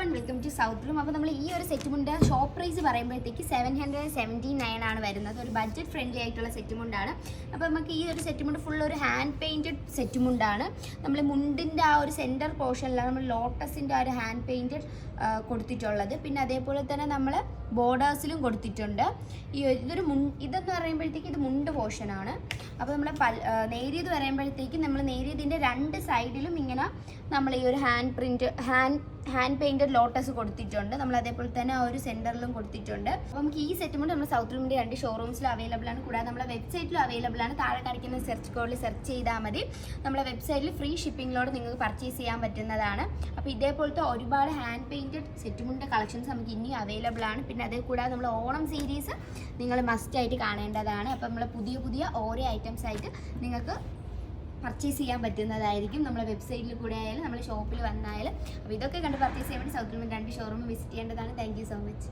And welcome to south room. അപ്പോൾ നമ്മൾ ഈ ഒരു സെറ്റ് മുണ്ട് ഷോപ്പ് പ്രൈസ് പറയുമ്പോഴത്തേക്ക് 779 ആണ് വരുന്നത്. ഒരു ബഡ്ജറ്റ് ഫ്രണ്ട്ലി ആയിട്ടുള്ള സെറ്റ് മുണ്ടാണ്. അപ്പോൾ നമുക്ക് ഈ ഒരു സെറ്റ് മുണ്ട് ഫുൾ ഒരു ഹാൻഡ് പെയിൻറ്റഡ് സെറ്റ് മുണ്ടാണ്. നമ്മൾ മുണ്ടിൻ്റെ ആ ഒരു സെൻറ്റർ പോർഷനിലാണ് നമ്മൾ ലോട്ടസിൻ്റെ ആ ഒരു ഹാൻഡ് പെയിൻറ്റഡ് കൊടുത്തിട്ടുള്ളത്. പിന്നെ അതേപോലെ തന്നെ നമ്മൾ ബോർഡേഴ്സിലും കൊടുത്തിട്ടുണ്ട്. ഇതെന്ന് പറയുമ്പോഴത്തേക്ക് ഇത് മുണ്ട് പോർഷനാണ്. അപ്പോൾ നമ്മൾ നേരിയത് പറയുമ്പോഴത്തേക്ക് നമ്മൾ നേരിയതിൻ്റെ രണ്ട് സൈഡിലും ഇങ്ങനെ നമ്മൾ ഈ ഒരു ഹാൻഡ് പെയിൻറ്റഡ് ലോട്ടസ് കൊടുത്തിട്ടുണ്ട്. നമ്മൾ അതേപോലെ തന്നെ ആ ഒരു സെൻറ്ററിലും കൊടുത്തിട്ടുണ്ട്. അപ്പോൾ നമുക്ക് ഈ സെറ്റ് കൊണ്ട് നമ്മൾ സൗത്ത് റൂമിൻ്റെ 2 ഷോറൂംസിലും അവൈലബിൾ ആണ്. കൂടാതെ നമ്മളെ വെബ്സൈറ്റിലും അവൈലബിൾ ആണ്. താഴെ കാണിക്കുന്ന സെർച്ച് കോഡിൽ സെർച്ച് ചെയ്താൽ മതി. നമ്മളെ വെബ്സൈറ്റിൽ ഫ്രീ ഷിപ്പിങ്ങിലോട് നിങ്ങൾക്ക് പർച്ചേസ് ചെയ്യാൻ പറ്റുന്നതാണ്. അപ്പോൾ ഇതേപോലത്തെ ഒരുപാട് ഹാൻഡ് പെയിൻറ്റഡ് സെറ്റുമുണ്ട് കളക്ഷൻസ് നമുക്ക് ഇനിയും അവൈലബിൾ ആണ്. പിന്നെ അതേ കൂടാതെ നമ്മൾ ഓണം സീരീസ് നിങ്ങൾ മസ്റ്റായിട്ട് കാണേണ്ടതാണ്. അപ്പോൾ നമ്മൾ പുതിയ ഓരോ ഐറ്റംസ് ആയിട്ട് നിങ്ങൾക്ക് പർച്ചേസ് ചെയ്യാൻ പറ്റുന്നതായിരിക്കും. നമ്മളെ വെബ്സൈറ്റിൽ കൂടെ ആയാലും നമ്മളെ ഷോപ്പിൽ വന്നായാലും. അപ്പോൾ ഇതൊക്കെ കണ്ട് പർച്ചേസ് ചെയ്യാൻ വേണ്ടി സൗത്ത് റൂമിൽ 2 ഷോറൂം വിസിറ്റ് ചെയ്യേണ്ടതാണ്. Thank you so much.